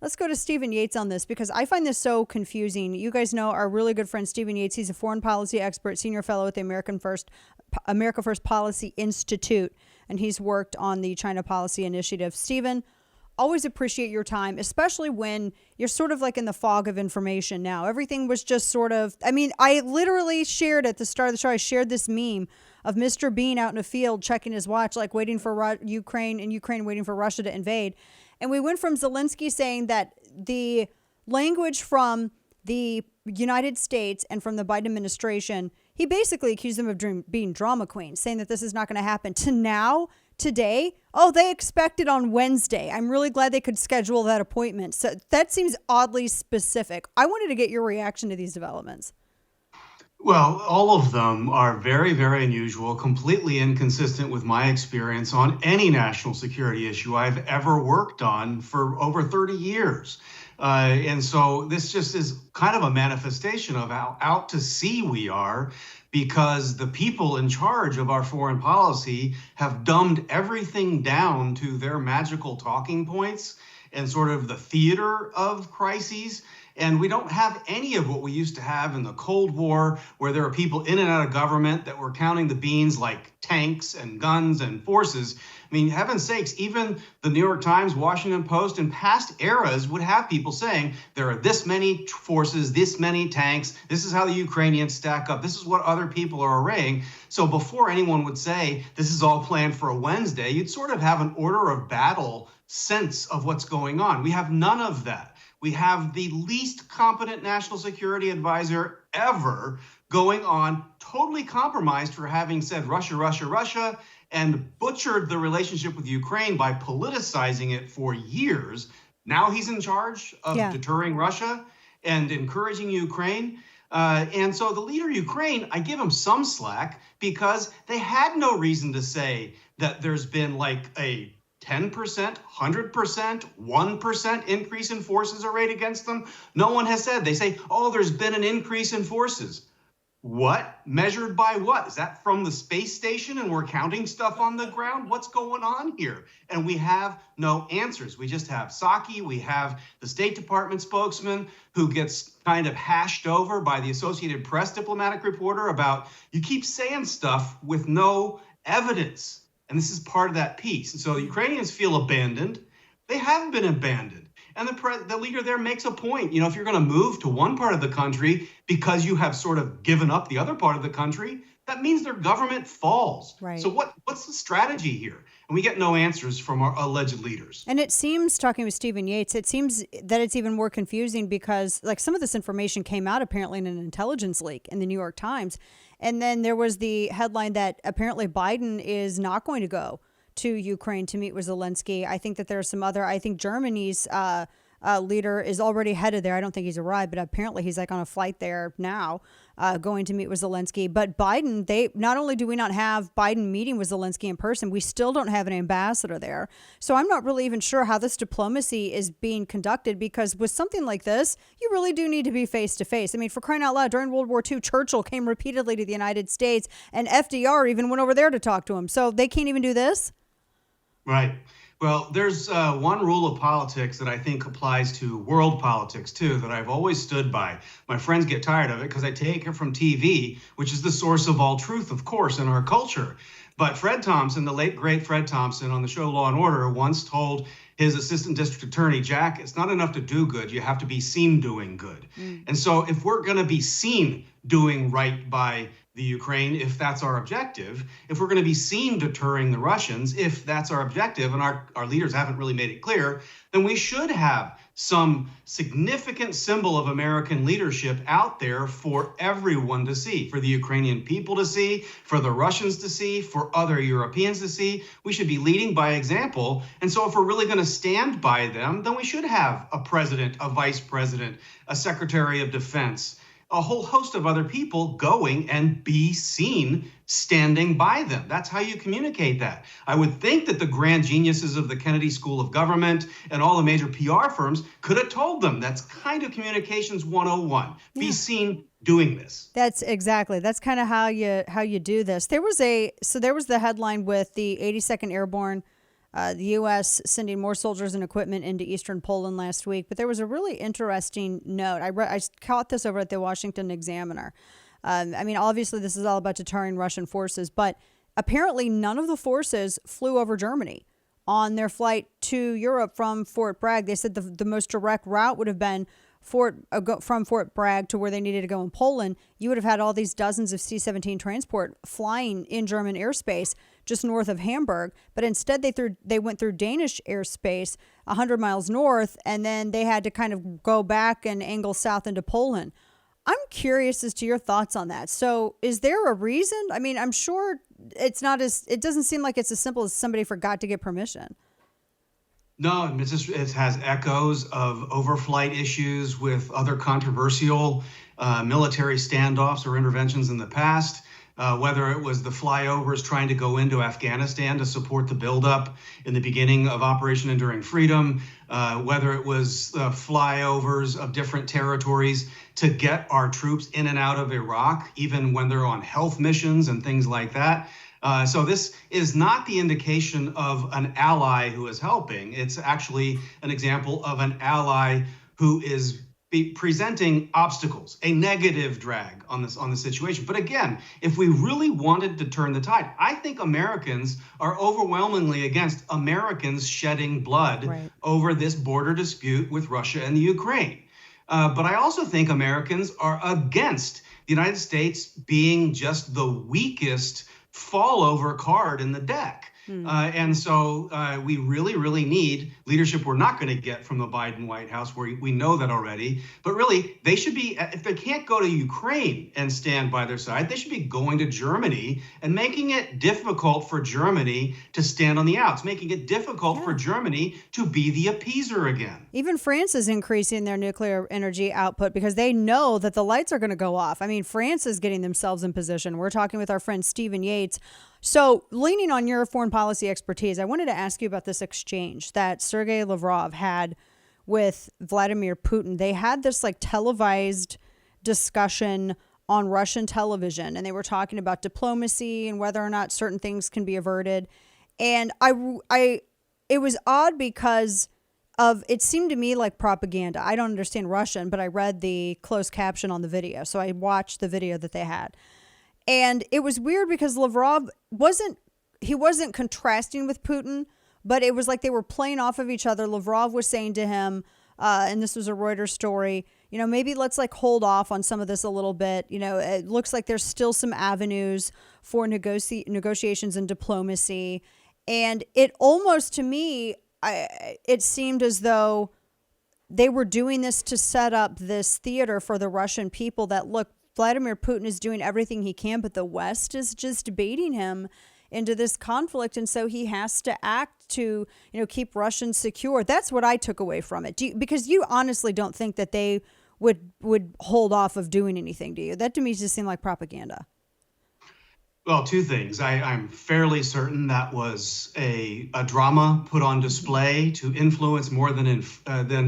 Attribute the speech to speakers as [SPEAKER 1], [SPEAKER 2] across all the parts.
[SPEAKER 1] Let's go to Stephen Yates on this because I find this so confusing. You guys know our really good friend Stephen Yates. He's a foreign policy expert, senior fellow at the America First Policy Institute, and he's worked on the China Policy Initiative. Stephen, always appreciate your time, especially when you're sort of like in the fog of information now. Everything was just sort of, I mean, I literally shared at the start of the show, I shared this meme of Mr. Bean out in a field checking his watch, like waiting for Ukraine and Ukraine waiting for Russia to invade. And we went from Zelensky saying that the language from the United States and from the Biden administration, he basically accused them of being drama queens, saying that this is not going to happen, to now, today, oh, they expect it on Wednesday. I'm really glad they could schedule that appointment. So that seems oddly specific. I wanted to get your reaction to these developments.
[SPEAKER 2] Well, all of them are very, very unusual, completely inconsistent with my experience on any national security issue I've ever worked on for over 30 years. And so this just is kind of a manifestation of how out to sea we are, because the people in charge of our foreign policy have dumbed everything down to their magical talking points and sort of the theater of crises. And we don't have any of what we used to have in the Cold War, where there are people in and out of government that were counting the beans like tanks and guns and forces. I mean, heaven's sakes, even the New York Times, Washington Post, in past eras would have people saying there are this many forces, this many tanks, this is how the Ukrainians stack up, this is what other people are arraying. So before anyone would say this is all planned for a Wednesday, you'd sort of have an order of battle sense of what's going on. We have none of that. We have the least competent national security advisor ever going on, totally compromised for having said Russia, Russia, Russia, and butchered the relationship with Ukraine by politicizing it for years. Now he's in charge of deterring Russia and encouraging Ukraine. And so the leader of Ukraine, I give him some slack because they had no reason to say that there's been like a 10%, 100%, 1% increase in forces arrayed against them. No one has said. They say, oh, there's been an increase in forces. What? Measured by what? Is that from the space station and we're counting stuff on the ground? What's going on here? And we have no answers. We just have Psaki. We have the State Department spokesman who gets kind of hashed over by the Associated Press diplomatic reporter about you keep saying stuff with no evidence. And this is part of that piece. And so the Ukrainians feel abandoned. They haven't been abandoned. And the leader there makes a point. You know, if you're going to move to one part of the country because you have sort of given up the other part of the country, that means their government falls.
[SPEAKER 1] Right.
[SPEAKER 2] So what's the strategy here? And we get no answers from our alleged leaders.
[SPEAKER 1] And it seems, talking with Stephen Yates, it seems that it's even more confusing because like some of this information came out apparently in an intelligence leak in the New York Times. And then there was the headline that apparently Biden is not going to go to Ukraine to meet with Zelensky. I think that there's some other, I think Germany's leader is already headed there. I don't think he's arrived, but apparently he's like on a flight there now going to meet with Zelensky. But Biden, not only do we not have Biden meeting with Zelensky in person, we still don't have an ambassador there. So I'm not really even sure how this diplomacy is being conducted, because with something like this, you really do need to be face to face. I mean, for crying out loud, during World War II, Churchill came repeatedly to the United States and FDR even went over there to talk to him. So they can't even do this?
[SPEAKER 2] Right. Well, there's one rule of politics that I think applies to world politics, too, that I've always stood by. My friends get tired of it because I take it from TV, which is the source of all truth, of course, in our culture. But Fred Thompson, the late, great Fred Thompson on the show Law and Order, once told his assistant district attorney, Jack, it's not enough to do good. You have to be seen doing good. And so if we're going to be seen doing right by the Ukraine, if that's our objective, if we're going to be seen deterring the Russians, if that's our objective, and our leaders haven't really made it clear, then we should have some significant symbol of American leadership out there for everyone to see, for the Ukrainian people to see, for the Russians to see, for other Europeans to see. We should be leading by example. And so if we're really going to stand by them, then we should have a president, a vice president, a secretary of defense, a whole host of other people going and be seen standing by them. That's how you communicate that. I would think that the grand geniuses of the Kennedy School of Government and all the major PR firms could have told them that's kind of communications 101. Yeah. Be seen doing this.
[SPEAKER 1] That's kind of how you do this. There was the headline with the 82nd Airborne The U.S. sending more soldiers and equipment into eastern Poland last week. But there was a really interesting note. I caught this over at the Washington Examiner. I mean, obviously, this is all about deterring Russian forces, but apparently none of the forces flew over Germany on their flight to Europe from Fort Bragg. They said the most direct route would have been from Fort Bragg to where they needed to go in Poland. You would have had all these dozens of C-17 transport flying in German airspace just north of Hamburg, but instead they went through Danish airspace 100 miles north, and then they had to kind of go back and angle south into Poland. I'm curious as to your thoughts on that. So is there a reason? I mean, I'm sure it doesn't seem like it's as simple as somebody forgot to get permission.
[SPEAKER 2] No, it has echoes of overflight issues with other controversial military standoffs or interventions in the past. Whether it was the flyovers trying to go into Afghanistan to support the buildup in the beginning of Operation Enduring Freedom, whether it was flyovers of different territories to get our troops in and out of Iraq, even when they're on health missions and things like that. So this is not the indication of an ally who is helping. It's actually an example of an ally who is presenting obstacles, a negative drag on the situation. But again, if we really wanted to turn the tide, I think Americans are overwhelmingly against Americans shedding blood over this border dispute with Russia and the Ukraine. But I also think Americans are against the United States being just the weakest fallover card in the deck. And so we really, really need leadership we're not going to get from the Biden White House, where we know that already. But really, they should be, if they can't go to Ukraine and stand by their side, they should be going to Germany and making it difficult for Germany to stand on the outs, making it difficult for Germany to be the appeaser again.
[SPEAKER 1] Even France is increasing their nuclear energy output because they know that the lights are going to go off. I mean, France is getting themselves in position. We're talking with our friend Stephen Yates. So, leaning on your foreign policy expertise, I wanted to ask you about this exchange that Sergei Lavrov had with Vladimir Putin. They had this like televised discussion on Russian television, and they were talking about diplomacy and whether or not certain things can be averted. And it was odd because it seemed to me like propaganda. I don't understand Russian, but I read the closed caption on the video, so I watched the video that they had. And it was weird because Lavrov wasn't contrasting with Putin, but it was like they were playing off of each other. Lavrov was saying to him, and this was a Reuters story, maybe let's like hold off on some of this a little bit. It looks like there's still some avenues for negotiations and diplomacy. And it almost, to me, it seemed as though they were doing this to set up this theater for the Russian people that, look, Vladimir Putin is doing everything he can, but the West is just baiting him into this conflict. And so he has to act to, keep Russians secure. That's what I took away from it. Because you honestly don't think that they would hold off of doing anything, do you? That to me just seemed like propaganda.
[SPEAKER 2] Well, two things. I'm fairly certain that was a drama put on display to influence more than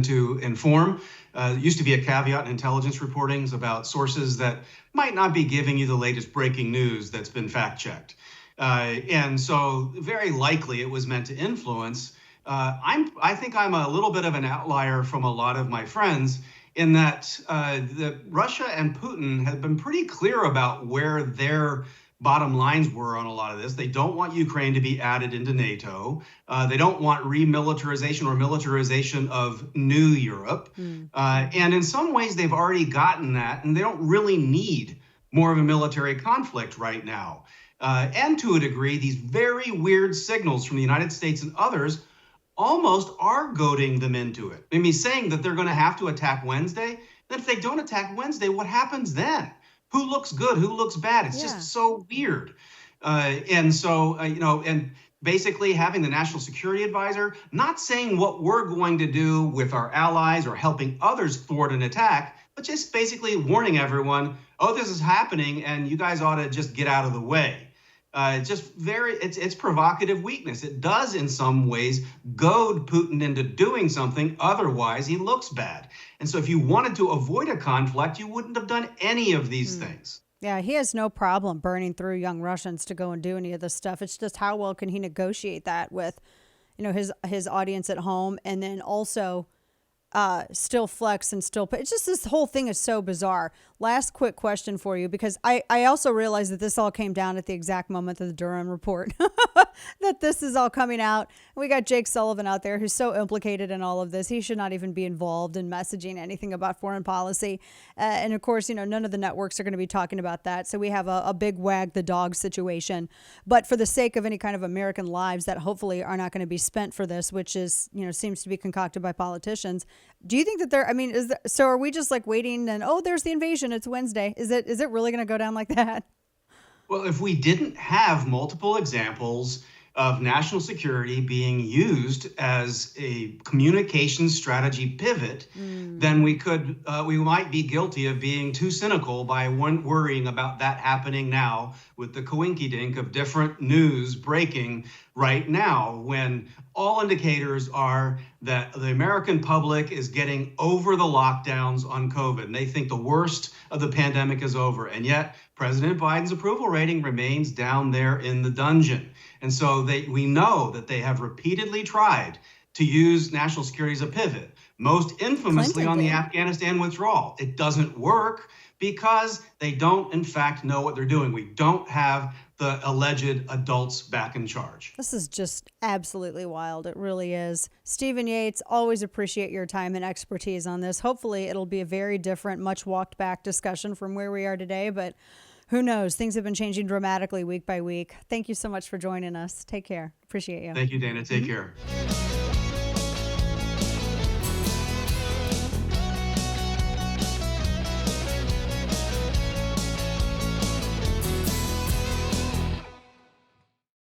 [SPEAKER 2] to inform. It used to be a caveat in intelligence reportings about sources that might not be giving you the latest breaking news that's been fact-checked. And so very likely it was meant to influence. I think I'm a little bit of an outlier from a lot of my friends in that Russia and Putin have been pretty clear about where their bottom lines were on a lot of this. They don't want Ukraine to be added into NATO. They don't want remilitarization or militarization of new Europe. And in some ways, they've already gotten that, and they don't really need more of a military conflict right now. And to a degree, these very weird signals from the United States and others almost are goading them into it. I mean, saying that they're going to have to attack Wednesday, then if they don't attack Wednesday, what happens then? Who looks good? Who looks bad? It's just so weird. And basically having the National Security Advisor not saying what we're going to do with our allies or helping others thwart an attack, but just basically warning everyone, oh, this is happening and you guys ought to just get out of the way. It's provocative weakness. It does in some ways goad Putin into doing something. Otherwise, he looks bad. And so if you wanted to avoid a conflict, you wouldn't have done any of these things.
[SPEAKER 1] Yeah, he has no problem burning through young Russians to go and do any of this stuff. It's just how well can he negotiate that with, his audience at home, and then also still flex and still pay. It's just, this whole thing is so bizarre. Last quick question for you, because I also realized that this all came down at the exact moment of the Durham report, that this is all coming out. We got Jake Sullivan out there who's so implicated in all of this. He should not even be involved in messaging anything about foreign policy. And of course, none of the networks are going to be talking about that. So we have a big wag the dog situation. But for the sake of any kind of American lives that hopefully are not going to be spent for this, which is, seems to be concocted by politicians, do you think that so are we just like waiting and, oh, there's the invasion, it's Wednesday. Is it really going to go down like that?
[SPEAKER 2] Well, if we didn't have multiple examples of national security being used as a communication strategy pivot, then we might be guilty of being too cynical by worrying about that happening now with the coinkydink of different news breaking right now, when all indicators are that the American public is getting over the lockdowns on COVID, and they think the worst of the pandemic is over. And yet President Biden's approval rating remains down there in the dungeon. And so we know that they have repeatedly tried to use national security as a pivot, most infamously on the Afghanistan withdrawal. It doesn't work because they don't, in fact, know what they're doing. We don't have the alleged adults back in charge.
[SPEAKER 1] This is just absolutely wild. It really is. Stephen Yates, always appreciate your time and expertise on this. Hopefully it'll be a very different, much walked back discussion from where we are today, but who knows? Things have been changing dramatically week by week. Thank you so much for joining us. Take care. Appreciate you.
[SPEAKER 2] Thank you, Dana. Take care.